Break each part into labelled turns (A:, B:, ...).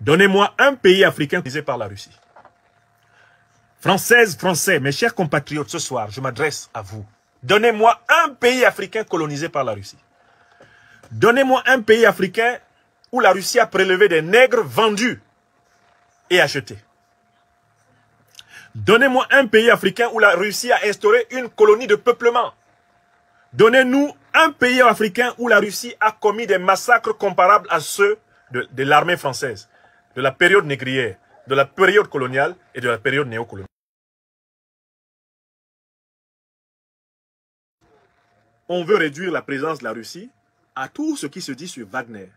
A: Donnez-moi un pays africain colonisé par la Russie. Françaises, Français, mes chers compatriotes, ce soir, je m'adresse à vous. Donnez-moi un pays africain colonisé par la Russie. Donnez-moi un pays africain où la Russie a prélevé des nègres vendus et achetés. Donnez-moi un pays africain où la Russie a instauré une colonie de peuplement. Donnez-nous un pays africain où la Russie a commis des massacres comparables à ceux de l'armée française, de la période négrière, de la période coloniale et de la période néocoloniale. On veut réduire la présence de la Russie à tout ce qui se dit sur Wagner.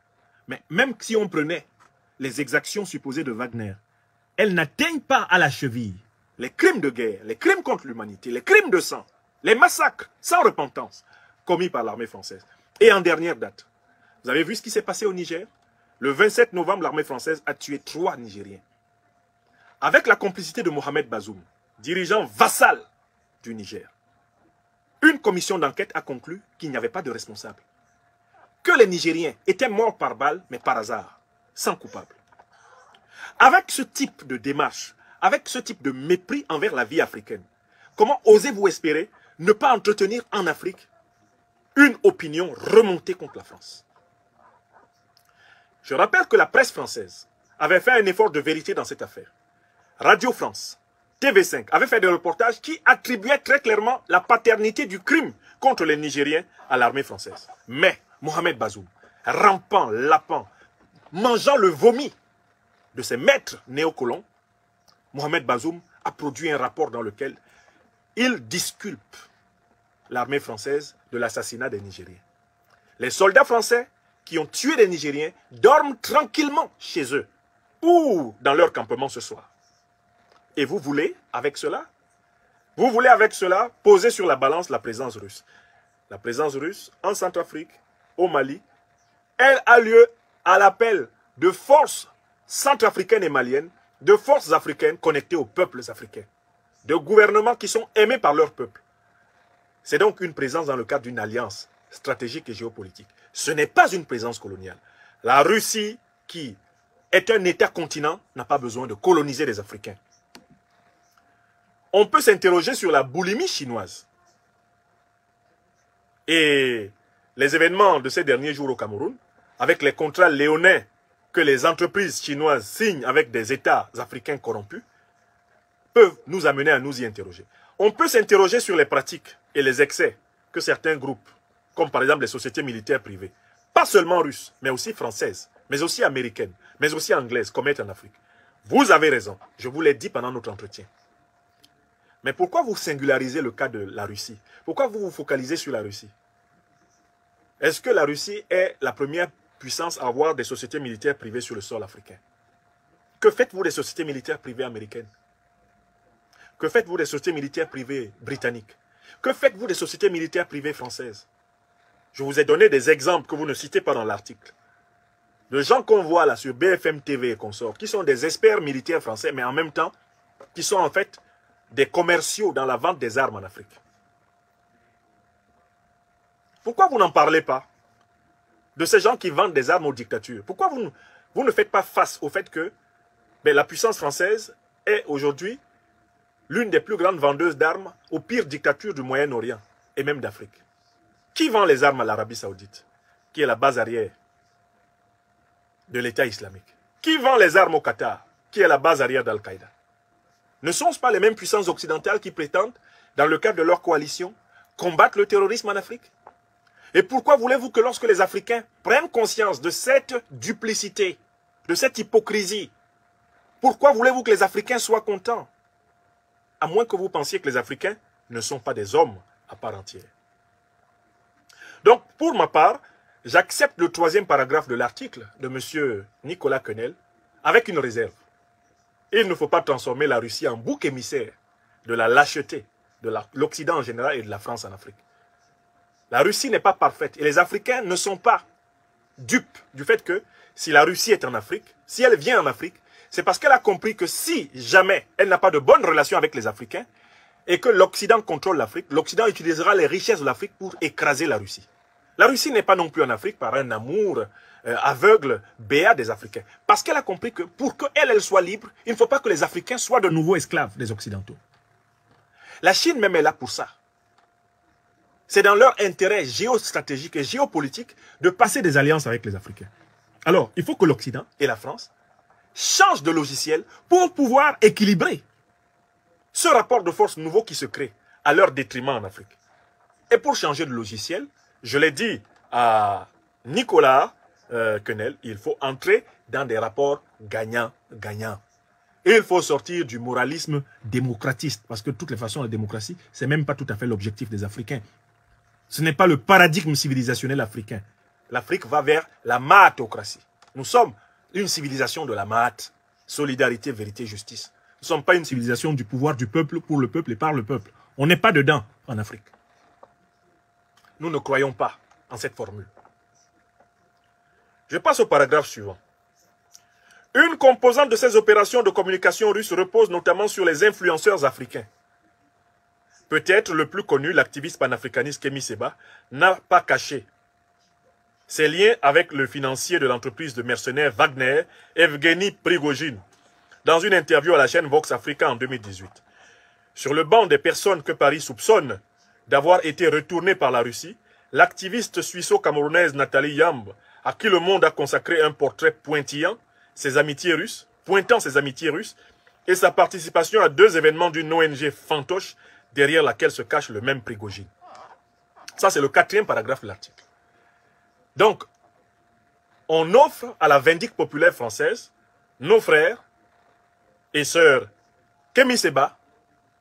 A: Mais même si on prenait les exactions supposées de Wagner, elles n'atteignent pas à la cheville les crimes de guerre, les crimes contre l'humanité, les crimes de sang, les massacres sans repentance commis par l'armée française. Et en dernière date, vous avez vu ce qui s'est passé au Niger? Le 27 novembre, l'armée française a tué 3 Nigériens. Avec la complicité de Mohamed Bazoum, dirigeant vassal du Niger. Une commission d'enquête a conclu qu'il n'y avait pas de responsable. Que les Nigériens étaient morts par balle, mais par hasard, sans coupable. Avec ce type de démarche, avec ce type de mépris envers la vie africaine, comment osez-vous espérer ne pas entretenir en Afrique une opinion remontée contre la France? Je rappelle que la presse française avait fait un effort de vérité dans cette affaire. Radio France, TV5 avaient fait des reportages qui attribuaient très clairement la paternité du crime contre les Nigériens à l'armée française. Mais Mohamed Bazoum, rampant, lapant, mangeant le vomi de ses maîtres néocolons, Mohamed Bazoum a produit un rapport dans lequel il disculpe l'armée française de l'assassinat des Nigériens. Les soldats français qui ont tué des Nigériens dorment tranquillement chez eux ou dans leur campement ce soir. Et vous voulez, avec cela, poser sur la balance la présence russe. La présence russe en Centrafrique, au Mali, elle a lieu à l'appel de forces centrafricaines et maliennes, de forces africaines connectées aux peuples africains, de gouvernements qui sont aimés par leur peuple. C'est donc une présence dans le cadre d'une alliance stratégique et géopolitique. Ce n'est pas une présence coloniale. La Russie, qui est un État-continent, n'a pas besoin de coloniser les Africains. On peut s'interroger sur la boulimie chinoise. Et les événements de ces derniers jours au Cameroun, avec les contrats léonins que les entreprises chinoises signent avec des États africains corrompus, peuvent nous amener à nous y interroger. On peut s'interroger sur les pratiques et les excès que certains groupes, comme par exemple les sociétés militaires privées, pas seulement russes, mais aussi françaises, mais aussi américaines, mais aussi anglaises, commettent en Afrique. Vous avez raison, je vous l'ai dit pendant notre entretien. Mais pourquoi vous singularisez le cas de la Russie? Pourquoi vous vous focalisez sur la Russie? Est-ce que la Russie est la première puissance à avoir des sociétés militaires privées sur le sol africain? Que faites-vous des sociétés militaires privées américaines? Que faites-vous des sociétés militaires privées britanniques? Que faites-vous des sociétés militaires privées françaises? Je vous ai donné des exemples que vous ne citez pas dans l'article. De gens qu'on voit là sur BFM TV et consorts, qui sont des experts militaires français, mais en même temps, qui sont en fait des commerciaux dans la vente des armes en Afrique. Pourquoi vous n'en parlez pas de ces gens qui vendent des armes aux dictatures? Pourquoi vous ne faites pas face au fait que la puissance française est aujourd'hui l'une des plus grandes vendeuses d'armes aux pires dictatures du Moyen-Orient et même d'Afrique? Qui vend les armes à l'Arabie Saoudite, qui est la base arrière de l'État islamique? Qui vend les armes au Qatar, qui est la base arrière d'Al-Qaïda? Ne sont-ce pas les mêmes puissances occidentales qui prétendent, dans le cadre de leur coalition, combattre le terrorisme en Afrique? Et pourquoi voulez-vous que lorsque les Africains prennent conscience de cette duplicité, de cette hypocrisie, pourquoi voulez-vous que les Africains soient contents? À moins que vous pensiez que les Africains ne sont pas des hommes à part entière. Donc, pour ma part, j'accepte le 3e paragraphe de l'article de M. Nicolas Quenel avec une réserve. Il ne faut pas transformer la Russie en bouc émissaire de la lâcheté de l'Occident en général et de la France en Afrique. La Russie n'est pas parfaite et les Africains ne sont pas dupes du fait que si la Russie est en Afrique, si elle vient en Afrique, c'est parce qu'elle a compris que si jamais elle n'a pas de bonnes relations avec les Africains et que l'Occident contrôle l'Afrique, l'Occident utilisera les richesses de l'Afrique pour écraser la Russie. La Russie n'est pas non plus en Afrique par un amour aveugle, béat des Africains. Parce qu'elle a compris que pour qu'elle, elle soit libre, il ne faut pas que les Africains soient de nouveau esclaves des Occidentaux. La Chine même est là pour ça. C'est dans leur intérêt géostratégique et géopolitique de passer des alliances avec les Africains. Alors, il faut que l'Occident et la France changent de logiciel pour pouvoir équilibrer ce rapport de force nouveau qui se crée à leur détriment en Afrique. Et pour changer de logiciel, je l'ai dit à Nicolas Quenel, il faut entrer dans des rapports gagnant-gagnant. Et il faut sortir du moralisme démocratiste, parce que de toutes les façons, la démocratie, ce n'est même pas tout à fait l'objectif des Africains. Ce n'est pas le paradigme civilisationnel africain. L'Afrique va vers la maatocratie. Nous sommes une civilisation de la maat. Solidarité, vérité, justice. Nous ne sommes pas une civilisation du pouvoir du peuple, pour le peuple et par le peuple. On n'est pas dedans en Afrique. Nous ne croyons pas en cette formule. Je passe au paragraphe suivant. Une composante de ces opérations de communication russes repose notamment sur les influenceurs africains. Peut-être le plus connu, l'activiste panafricaniste Kémy Séba, n'a pas caché ses liens avec le financier de l'entreprise de mercenaires Wagner, Evgeny Prigojine, dans une interview à la chaîne Vox Africa en 2018. Sur le banc des personnes que Paris soupçonne d'avoir été retournées par la Russie, l'activiste suisse-camerounaise Nathalie Yamb, à qui le monde a consacré un portrait pointant ses amitiés russes, et sa participation à 2 événements d'une ONG fantoche derrière laquelle se cache le même Prigojine. Ça, c'est le 4e paragraphe de l'article. Donc, on offre à la vindicte populaire française nos frères et sœurs Kémy Séba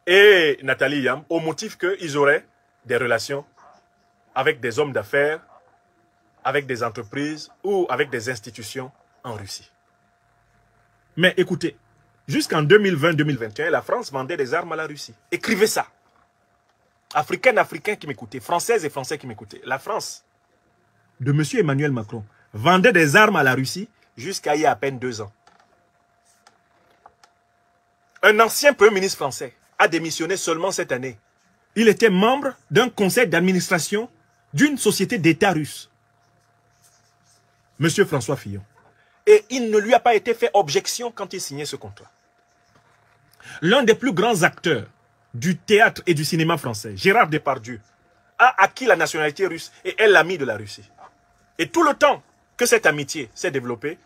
A: et Nathalie Yamb au motif qu'ils auraient des relations avec des hommes d'affaires, avec des entreprises ou avec des institutions en Russie. Mais écoutez, jusqu'en 2020-2021, la France vendait des armes à la Russie. Écrivez ça. Africains qui m'écoutaient, Françaises et Français qui m'écoutaient. La France de M. Emmanuel Macron vendait des armes à la Russie jusqu'à il y a à peine 2 ans. Un ancien Premier ministre français a démissionné seulement cette année. Il était membre d'un conseil d'administration d'une société d'État russe. M. François Fillon. Et il ne lui a pas été fait objection quand il signait ce contrat. L'un des plus grands acteurs du théâtre et du cinéma français, Gérard Depardieu, a acquis la nationalité russe et est l'ami de la Russie. Et tout le temps que cette amitié s'est développée,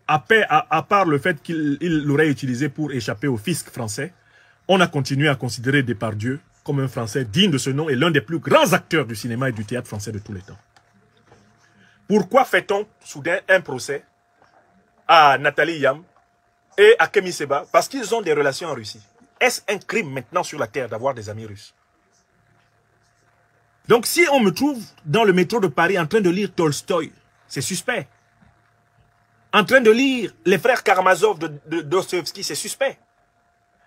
A: à part le fait qu'il l'aurait utilisé pour échapper au fisc français, on a continué à considérer Depardieu comme un Français digne de ce nom et l'un des plus grands acteurs du cinéma et du théâtre français de tous les temps. Pourquoi fait-on soudain un procès à Nathalie Yamb et à Kémy Séba? Parce qu'ils ont des relations en Russie. Est-ce un crime maintenant sur la terre d'avoir des amis russes? Donc si on me trouve dans le métro de Paris en train de lire Tolstoï, c'est suspect. En train de lire les frères Karamazov de Dostoïevski, c'est suspect.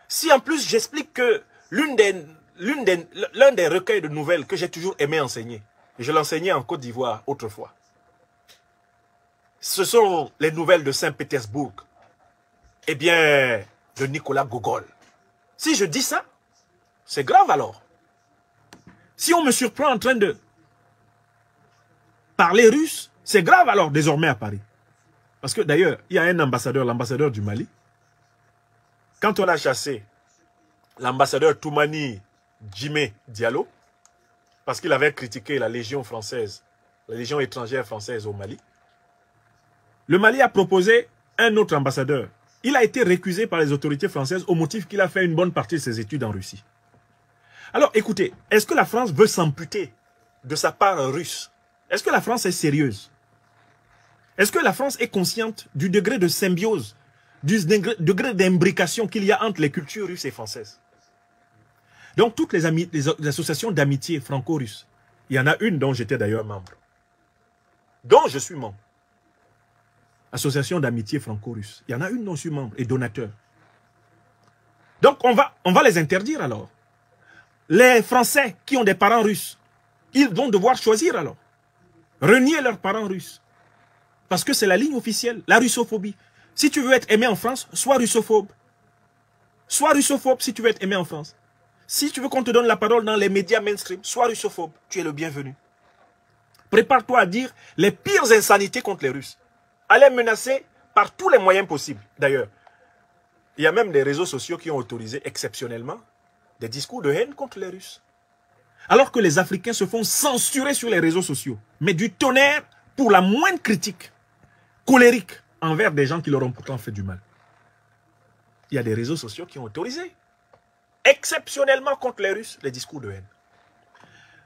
A: Si en plus j'explique que l'un des recueils de nouvelles que j'ai toujours aimé enseigner, et je l'enseignais en Côte d'Ivoire autrefois, ce sont les nouvelles de Saint-Pétersbourg, eh bien, de Nicolas Gogol. Si je dis ça, c'est grave alors. Si on me surprend en train de parler russe, c'est grave alors désormais à Paris. Parce que d'ailleurs, il y a un ambassadeur, l'ambassadeur du Mali. Quand on a chassé l'ambassadeur Toumani Djimé Diallo, parce qu'il avait critiqué la Légion française, la Légion étrangère française au Mali, le Mali a proposé un autre ambassadeur. Il a été récusé par les autorités françaises au motif qu'il a fait une bonne partie de ses études en Russie. Alors écoutez, est-ce que la France veut s'amputer de sa part russe? Est-ce que la France est sérieuse? Est-ce que la France est consciente du degré de symbiose, du degré d'imbrication qu'il y a entre les cultures russes et françaises? Donc toutes les associations d'amitié franco-russes, il y en a une dont j'étais d'ailleurs membre, dont je suis membre. Association d'amitié franco-russe. Il y en a une dont je suis membre et donateur. Donc on va les interdire alors. Les Français qui ont des parents russes, ils vont devoir choisir alors. Renier leurs parents russes. Parce que c'est la ligne officielle, la russophobie. Si tu veux être aimé en France, sois russophobe. Sois russophobe si tu veux être aimé en France. Si tu veux qu'on te donne la parole dans les médias mainstream, sois russophobe. Tu es le bienvenu. Prépare-toi à dire les pires insanités contre les Russes. À les menacer par tous les moyens possibles. D'ailleurs, il y a même des réseaux sociaux qui ont autorisé exceptionnellement des discours de haine contre les Russes. Alors que les Africains se font censurer sur les réseaux sociaux. Mais du tonnerre pour la moindre critique colérique envers des gens qui leur ont pourtant fait du mal. Il y a des réseaux sociaux qui ont autorisé exceptionnellement contre les Russes les discours de haine.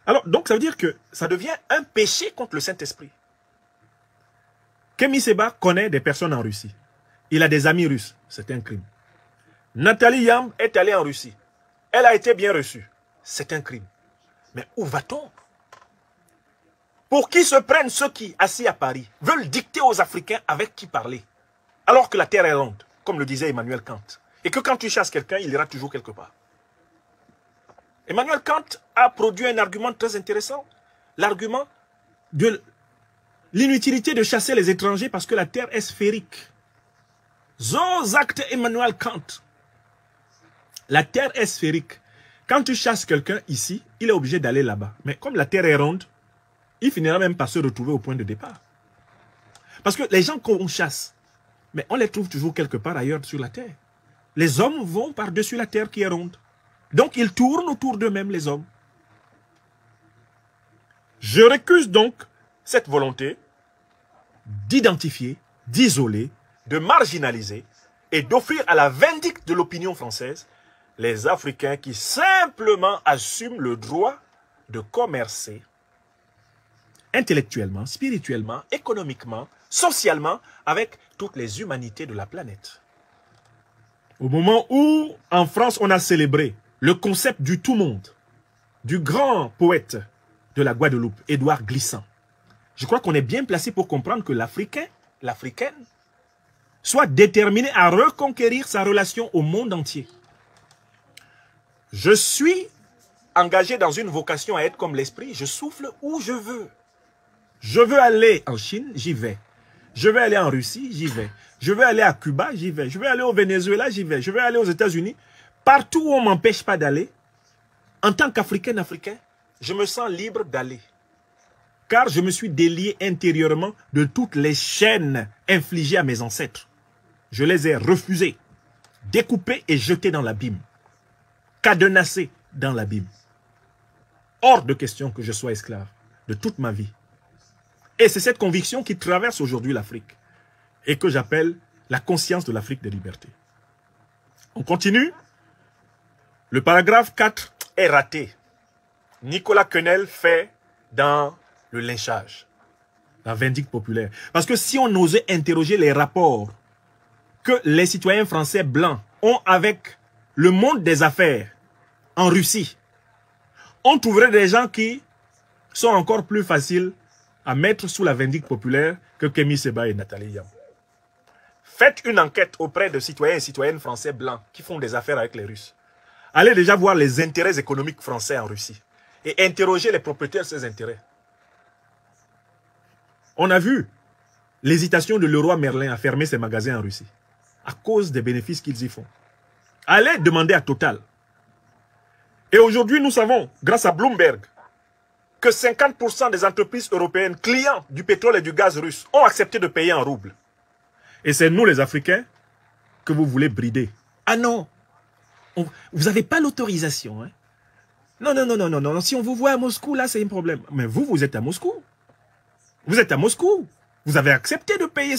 A: Alors, donc ça veut dire que ça devient un péché contre le Saint-Esprit. Kémy Séba connaît des personnes en Russie. Il a des amis russes. C'est un crime. Nathalie Yamb est allée en Russie. Elle a été bien reçue. C'est un crime. Mais où va-t-on? Pour qui se prennent ceux qui, assis à Paris, veulent dicter aux Africains avec qui parler, alors que la terre est ronde, comme le disait Emmanuel Kant, et que quand tu chasses quelqu'un, il ira toujours quelque part. Emmanuel Kant a produit un argument très intéressant, l'argument de l'inutilité de chasser les étrangers parce que la terre est sphérique. Acte Emmanuel Kant. La terre est sphérique. Quand tu chasses quelqu'un ici, il est obligé d'aller là-bas. Mais comme la terre est ronde, il finira même par se retrouver au point de départ. Parce que les gens qu'on chasse, mais on les trouve toujours quelque part ailleurs sur la terre. Les hommes vont par-dessus la terre qui est ronde. Donc ils tournent autour d'eux-mêmes, les hommes. Je récuse donc cette volonté d'identifier, d'isoler, de marginaliser et d'offrir à la vindicte de l'opinion française les Africains qui simplement assument le droit de commercer intellectuellement, spirituellement, économiquement, socialement avec toutes les humanités de la planète. Au moment où, en France, on a célébré le concept du tout-monde, du grand poète de la Guadeloupe, Édouard Glissant, je crois qu'on est bien placé pour comprendre que l'Africain, l'Africaine, soit déterminé à reconquérir sa relation au monde entier. Je suis engagé dans une vocation à être comme l'esprit, je souffle où je veux. Je veux aller en Chine, j'y vais. Je veux aller en Russie, j'y vais. Je veux aller à Cuba, j'y vais. Je veux aller au Venezuela, j'y vais. Je veux aller aux États-Unis. Partout où on ne m'empêche pas d'aller, en tant qu'Africain, je me sens libre d'aller. Car je me suis délié intérieurement de toutes les chaînes infligées à mes ancêtres. Je les ai refusées, découpées et jetées dans l'abîme. Cadenassées dans l'abîme. Hors de question que je sois esclave de toute ma vie. Et c'est cette conviction qui traverse aujourd'hui l'Afrique et que j'appelle la conscience de l'Afrique des libertés. On continue. Le paragraphe 4 est raté. Nicolas Quenel fait dans le lynchage, la vindicte populaire. Parce que si on osait interroger les rapports que les citoyens français blancs ont avec le monde des affaires en Russie, on trouverait des gens qui sont encore plus faciles à mettre sous la vindicte populaire que Kémy Séba et Nathalie Yamb. Faites une enquête auprès de citoyens et citoyennes français blancs qui font des affaires avec les Russes. Allez déjà voir les intérêts économiques français en Russie et interrogez les propriétaires de ces intérêts. On a vu l'hésitation de Leroy Merlin à fermer ses magasins en Russie à cause des bénéfices qu'ils y font. Allez demander à Total. Et aujourd'hui, nous savons, grâce à Bloomberg, que 50% des entreprises européennes clients du pétrole et du gaz russe ont accepté de payer en roubles. Et c'est nous, les Africains, que vous voulez brider. Ah non, vous n'avez pas l'autorisation. Hein? Non. Si on vous voit à Moscou, là, c'est un problème. Mais vous êtes à Moscou. Vous êtes à Moscou. Vous avez accepté de payer.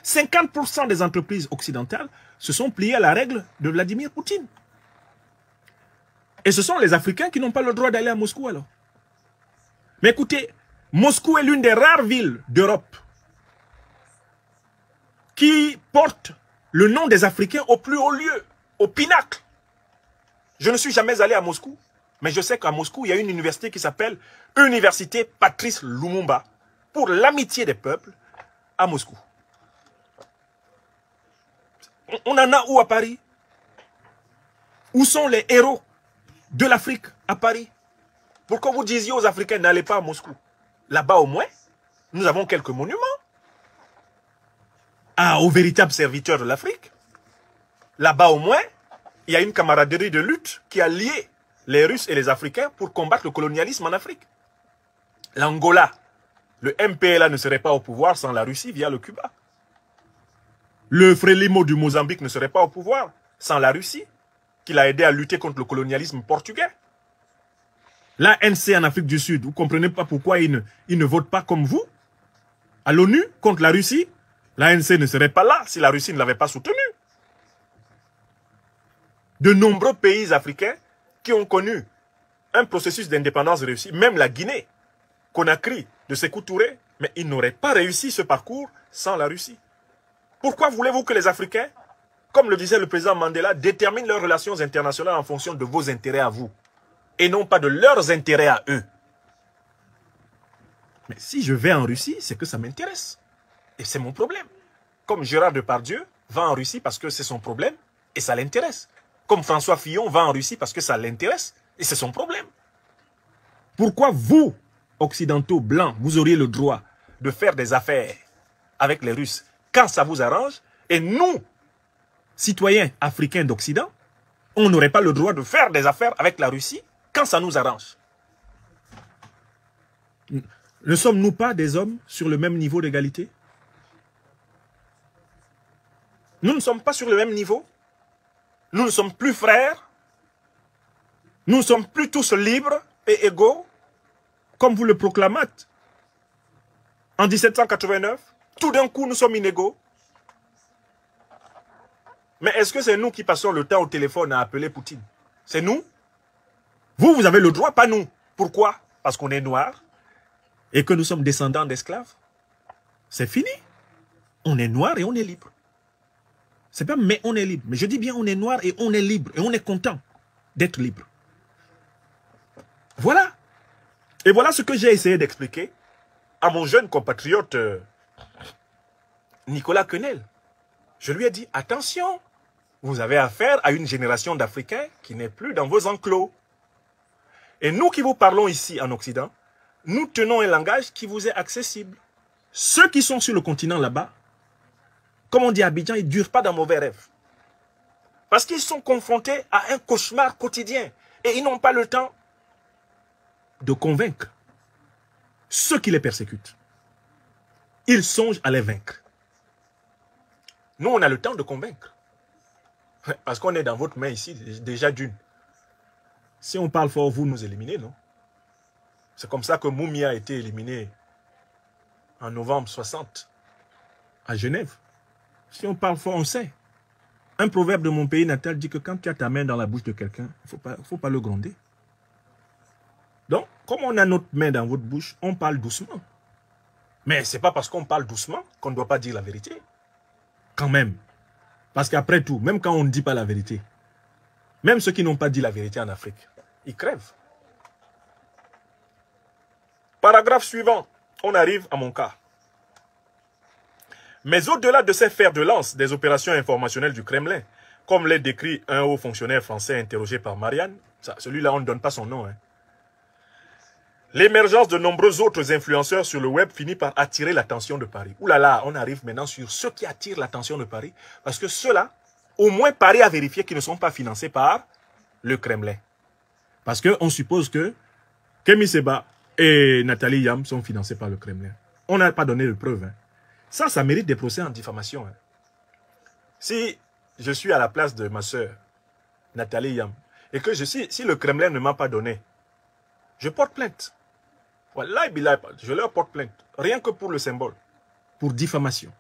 A: 50% des entreprises occidentales se sont pliées à la règle de Vladimir Poutine. Et ce sont les Africains qui n'ont pas le droit d'aller à Moscou alors. Mais écoutez, Moscou est l'une des rares villes d'Europe qui porte le nom des Africains au plus haut lieu, au pinacle. Je ne suis jamais allé à Moscou, mais je sais qu'à Moscou, il y a une université qui s'appelle Université Patrice Lumumba pour l'amitié des peuples à Moscou. On en a où à Paris? Où sont les héros de l'Afrique à Paris? Pourquoi vous disiez aux Africains n'allez pas à Moscou? Là-bas au moins, nous avons quelques monuments aux véritables serviteurs de l'Afrique. Là-bas au moins, il y a une camaraderie de lutte qui a lié les Russes et les Africains pour combattre le colonialisme en Afrique. L'Angola, le MPLA ne serait pas au pouvoir sans la Russie via le Cuba. Le Frelimo du Mozambique ne serait pas au pouvoir sans la Russie, qui l'a aidé à lutter contre le colonialisme portugais. L'ANC en Afrique du Sud, vous ne comprenez pas pourquoi ils ne votent pas comme vous à l'ONU contre la Russie. L'ANC ne serait pas là si la Russie ne l'avait pas soutenu. De nombreux pays africains qui ont connu un processus d'indépendance réussi, même la Guinée, Conakry, de Sékou Touré, mais ils n'auraient pas réussi ce parcours sans la Russie. Pourquoi voulez-vous que les Africains, comme le disait le président Mandela, déterminent leurs relations internationales en fonction de vos intérêts à vous, et non pas de leurs intérêts à eux? Mais si je vais en Russie, c'est que ça m'intéresse. Et c'est mon problème. Comme Gérard Depardieu va en Russie parce que c'est son problème et ça l'intéresse. Comme François Fillon va en Russie parce que ça l'intéresse et c'est son problème. Pourquoi vous, occidentaux blancs, vous auriez le droit de faire des affaires avec les Russes quand ça vous arrange, et nous, citoyens africains d'Occident, on n'aurait pas le droit de faire des affaires avec la Russie quand ça nous arrange? Ne sommes-nous pas des hommes sur le même niveau d'égalité? Nous ne sommes pas sur le même niveau. Nous ne sommes plus frères. Nous ne sommes plus tous libres et égaux, comme vous le proclamâtes. En 1789, tout d'un coup, nous sommes inégaux. Mais est-ce que c'est nous qui passons le temps au téléphone à appeler Poutine? C'est nous? Vous, vous avez le droit, pas nous. Pourquoi? Parce qu'on est noirs et que nous sommes descendants d'esclaves. C'est fini. On est noirs et on est libre. C'est pas mais on est libre. Mais je dis bien on est noir et on est libre. Et on est content d'être libre. Voilà. Et voilà ce que j'ai essayé d'expliquer à mon jeune compatriote Nicolas Quenel. Je lui ai dit, attention, vous avez affaire à une génération d'Africains qui n'est plus dans vos enclos. Et nous qui vous parlons ici en Occident, nous tenons un langage qui vous est accessible. Ceux qui sont sur le continent là-bas, comme on dit à Abidjan, ils ne durent pas dans mauvais rêves. Parce qu'ils sont confrontés à un cauchemar quotidien. Et ils n'ont pas le temps de convaincre ceux qui les persécutent. Ils songent à les vaincre. Nous, on a le temps de convaincre. Parce qu'on est dans votre main ici, déjà d'une. Si on parle fort, vous nous éliminez, non? C'est comme ça que Moumia a été éliminé en novembre 60 à Genève. Si on parle fort, on sait. Un proverbe de mon pays natal dit que quand tu as ta main dans la bouche de quelqu'un, il ne faut pas le gronder. Donc, comme on a notre main dans votre bouche, on parle doucement. Mais ce n'est pas parce qu'on parle doucement qu'on ne doit pas dire la vérité. Quand même. Parce qu'après tout, même quand on ne dit pas la vérité, même ceux qui n'ont pas dit la vérité en Afrique, ils crèvent. Paragraphe suivant, on arrive à mon cas. Mais au-delà de ces fers de lance des opérations informationnelles du Kremlin, comme l'est décrit un haut fonctionnaire français interrogé par Marianne, celui-là on ne donne pas son nom, hein. L'émergence de nombreux autres influenceurs sur le web finit par attirer l'attention de Paris. Ouh là là, on arrive maintenant sur ceux qui attirent l'attention de Paris, parce que ceux-là, au moins Paris a vérifié qu'ils ne sont pas financés par le Kremlin. Parce qu'on suppose que Kémy Séba et Nathalie Yam sont financés par le Kremlin. On n'a pas donné de preuves. Hein. Ça mérite des procès en diffamation. Hein. Si je suis à la place de ma sœur, Nathalie Yam, et que si le Kremlin ne m'a pas donné, je porte plainte. Voilà, je leur porte plainte. Rien que pour le symbole. Pour diffamation.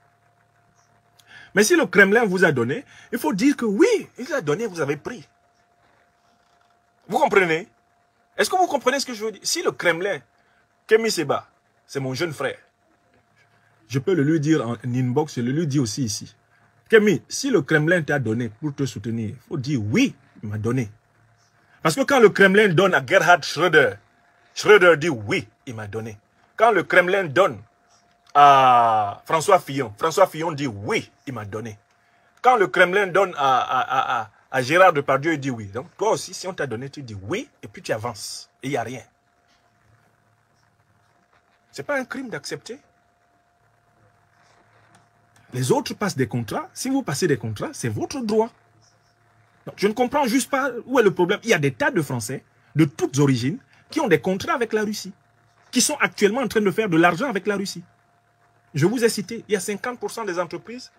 A: Mais si le Kremlin vous a donné, il faut dire que oui, il a donné, vous avez pris. Vous comprenez? Est-ce que vous comprenez ce que je veux dire? Si le Kremlin, Kémy Séba, c'est mon jeune frère, je peux le lui dire en inbox, je le lui dis aussi ici. Kémy, si le Kremlin t'a donné pour te soutenir, il faut dire oui, il m'a donné. Parce que quand le Kremlin donne à Gerhard Schröder, Schröder dit oui, il m'a donné. Quand le Kremlin donne à François Fillon dit oui, il m'a donné. Quand le Kremlin donne à Gérard Depardieu, il dit oui. Donc toi aussi, si on t'a donné, tu dis oui, et puis tu avances. Et il n'y a rien. Ce n'est pas un crime d'accepter. Les autres passent des contrats. Si vous passez des contrats, c'est votre droit. Donc, je ne comprends juste pas où est le problème. Il y a des tas de Français, de toutes origines, qui ont des contrats avec la Russie. qui sont actuellement en train de faire de l'argent avec la Russie. Je vous ai cité, il y a 50% des entreprises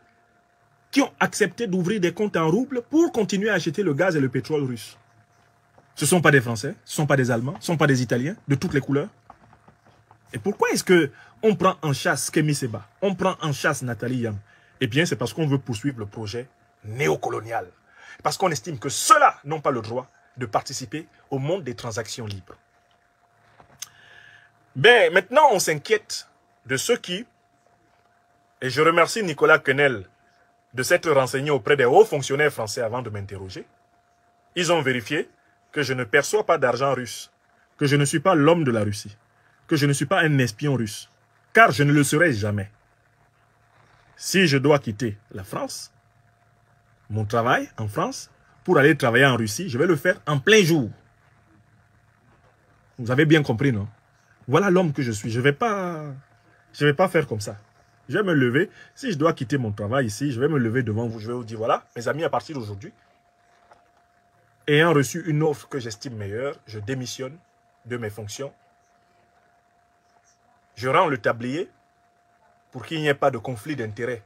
A: qui ont accepté d'ouvrir des comptes en roubles pour continuer à acheter le gaz et le pétrole russe. Ce ne sont pas des Français, ce ne sont pas des Allemands, ce ne sont pas des Italiens, de toutes les couleurs. Et pourquoi est-ce qu'on prend en chasse Kémy Séba, on prend en chasse Nathalie Yam? Eh bien, c'est parce qu'on veut poursuivre le projet néocolonial. Parce qu'on estime que ceux-là n'ont pas le droit de participer au monde des transactions libres. Ben, maintenant, on s'inquiète de ceux qui, et je remercie Nicolas Quenel de s'être renseigné auprès des hauts fonctionnaires français avant de m'interroger. Ils ont vérifié que je ne perçois pas d'argent russe, que je ne suis pas l'homme de la Russie, que je ne suis pas un espion russe, car je ne le serai jamais. Si je dois quitter la France, mon travail en France, pour aller travailler en Russie, je vais le faire en plein jour. Vous avez bien compris, non? Voilà l'homme que je suis. Je ne vais pas faire comme ça. Je vais me lever. Si je dois quitter mon travail ici, je vais me lever devant vous. Je vais vous dire, voilà, mes amis, à partir d'aujourd'hui, ayant reçu une offre que j'estime meilleure, je démissionne de mes fonctions. Je rends le tablier pour qu'il n'y ait pas de conflit d'intérêts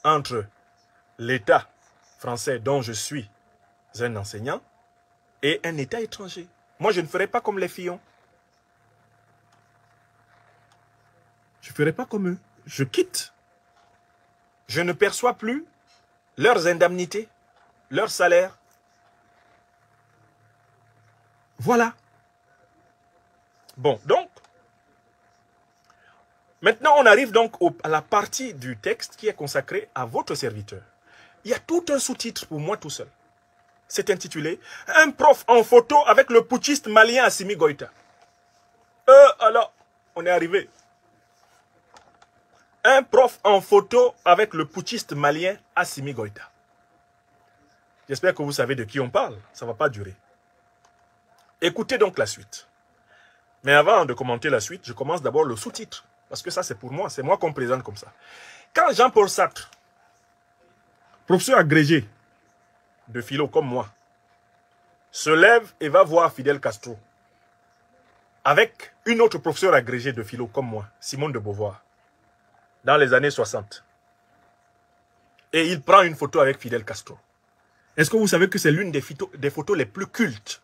A: entre l'État français dont je suis un enseignant et un État étranger. Moi, je ne ferai pas comme les Fillons. Je ne ferai pas comme eux. Je quitte. Je ne perçois plus leurs indemnités, leurs salaires. Voilà. Bon, donc, maintenant on arrive donc à la partie du texte qui est consacrée à votre serviteur. Il y a tout un sous-titre pour moi tout seul. C'est intitulé « Un prof en photo avec le putschiste malien Assimi Goïta ». Alors, on est arrivé. Un prof en photo avec le putschiste malien Assimi Goïta. J'espère que vous savez de qui on parle. Ça ne va pas durer. Écoutez donc la suite. Mais avant de commenter la suite, je commence d'abord le sous-titre. Parce que ça, c'est pour moi. C'est moi qu'on me présente comme ça. Quand Jean-Paul Sartre, professeur agrégé de philo comme moi, se lève et va voir Fidel Castro avec une autre professeure agrégée de philo comme moi, Simone de Beauvoir, dans les années 60. Et il prend une photo avec Fidel Castro. Est-ce que vous savez que c'est l'une des photos les plus cultes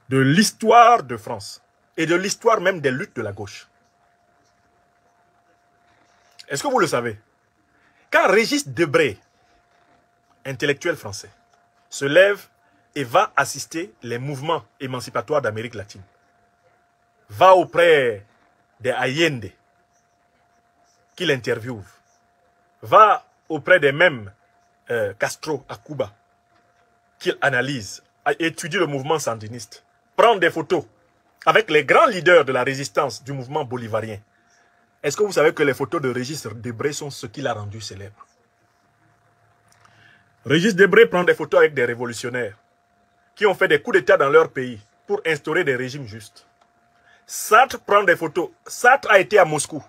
A: de l'histoire de France et de l'histoire même des luttes de la gauche? Est-ce que vous le savez? Quand Régis Debray, intellectuel français, se lève et va assister les mouvements émancipatoires d'Amérique latine, va auprès des Allende, qu'il interviewe, va auprès des mêmes Castro à Cuba, qu'il analyse, étudie le mouvement sandiniste, prend des photos avec les grands leaders de la résistance du mouvement bolivarien. Est-ce que vous savez que les photos de Régis Debray sont ce qui l'a rendu célèbre? Régis Debray prend des photos avec des révolutionnaires qui ont fait des coups d'État dans leur pays pour instaurer des régimes justes. Sartre prend des photos. Sartre a été à Moscou